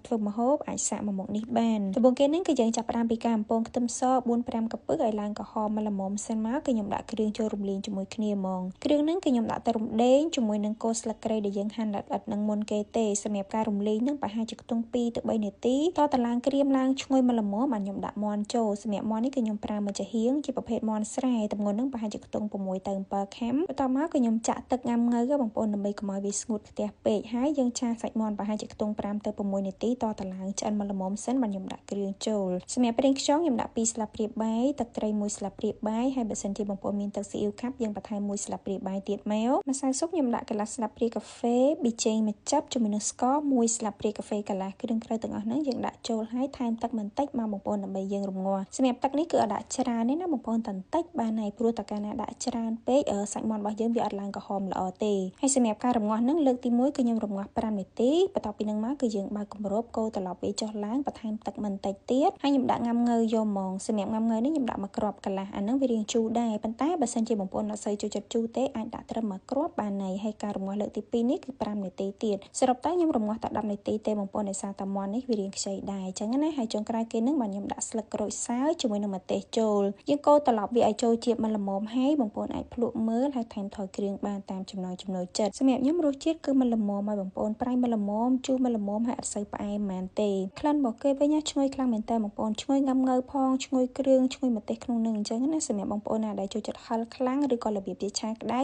ធ្វើម្ហូបអាចសាកមកមុខនេះបានដំបូងគេនឹងគឺយើងចាប់ផ្ដើមពីការបំពងខ្ទឹមស 4-5 កាពឹកឲ្យឡើងក្រហមមកល្មមសិនមកគឺខ្ញុំដាក់គ្រឿងចូលរំលីងជាមួយគ្នាហ្មងគ្រឿងហ្នឹងគឺខ្ញុំដាក់ទៅរំដេងជាមួយនឹងគល់ស្លឹកគ្រៃដែលយើងហាន់ល្អិតៗនឹងមុនគេទេសម្រាប់ការរំលីងនឹងប្រហែលជាខ្ទង់ 2 ទៅ 3 នាទីតទៅឡើងក្រៀមឡើងឈ្ងុយមកល្មមបានខ្ញុំដាក់មាន់ចូលសម្រាប់មាន់នេះគឺខ្ញុំប្រើមកចាហៀងជាប្រភេទមាន់ស្រែទម្ងន់នឹងប្រហែលជាខ្ទង់6 ទៅ 7 ខាំបន្ទាប់មកគឺខ្ញុំចាក់ទឹកញ៉ាំងើបងប្អូនដើម្បីកុំឲ្យវាស្ងួតខ្ទះពេកហើយយើងឆាសាច់មាន់ប្រហែលជាខ្ទង់ 5 ទៅ 6 នាទីតទៅឡើងឆ្អិនមកល្មមសិនបានខ្ញុំដាក់គ្រឿងចូលសម្រាប់ប្រេងខ្យងខ្ញុំដាក់ 2 ស្លាបព្រាបាយទឹកត្រី 1 ស្លាបព្រាបាយហើយបើសិនជាបងប្អូនមានទឹកស៊ីអ៊ីវខាប់យើងបន្ថែម 1 ស្លាបព្រាបាយទៀតមកម្សៅស៊ុបខ្ញុំដាក់កន្លះស្លាបព្រាកាហ្វេប៊ីចេងមួយចិបជាមួយនឹងស្ករ 1 ស្លាបព្រាកាហ្វេកន្លះគ្រឿងក្រៅទាំងអស់ហ្នឹងយើងដាក់ចូលហើយថែមទឹកបន្តិចមកបងប្អូនដើម្បីយើងរំងាស់សម្រាប់ទឹកនេះគឺអត់ដាក់ច្រើនទេណាបងប្អូនតែបន្តិចបានហើយព្រោះតែកាលណាដាក់ច្រើនពេកសាច់មាន់របស់យើងវាអត់ឡើងក្រហមល្អទេហើយសម្រាប់ការរំងាស់ហ្នឹងលើកទី1គឺខ្ញុំរំងាស់ 5 នាទីបន្ទាប់ពីហ្នឹងមកគឺយើងបើកគម្របកូរត្រឡប់វាចុះឡើងបន្ថែមទឹកបន្តិចទៀតហើយខ្ញុំដាក់ងាំងើយកហ្មងសម្រាប់ងាំងើនេះខ្ញុំដាក់មួយគ្រាប់កន្លះអាហ្នឹងវារាងជូរដែរប៉ុន្តែបើសិនជាបងប្អូនអត់សូវចូលចិត្តជូរទេអាចដាក់ត្រឹមមួយគ្រាប់បានហើយការរំងាស់លើកទី2នេះគឺ 5 នាទីទៀតសរុបទៅខ្ញុំរំងាស់តែ 10 នាទីទេបងប្អូនដោយសារតែមាន់នេះវារាងខ្ចីដែរអញ្ចឹងណាហើយចុងក្រោយគេនឹងបាទខ្ញុំដាក់ស្លឹកក្រូចសើចជាមួយនឹងម្ទេសចូលយើងកូរត្រឡប់វាឲ្យចូលជាតិមកល្មមហើយបងប្អូនអាចភ្លក់មើលហើយថែមថយគ្រឿងបានតាមចំណង់ចំណូលចិត្តសម្រាប់ខ្ញុំរសជាតិគឺមកល្មមឲ្យបងប្អូនប្រៃមកល្មមជូរមកល្មមហើយអត់សូវផ្អែមហ្មងទេក្លិនរបស់គេវិញឈ្ងុយខ្លាំងមែនតើបងប្អូនឈ្ងុយងាំងើផងឈ្ងុយគ្រឿងឈ្ងុយម្ទេសក្នុងនឹងអញ្ចឹងណាសម្រាប់បងប្អូនណាដែលចូលចិត្តហឹរខ្លាំងឬក៏របៀបជាឆាក្តៅ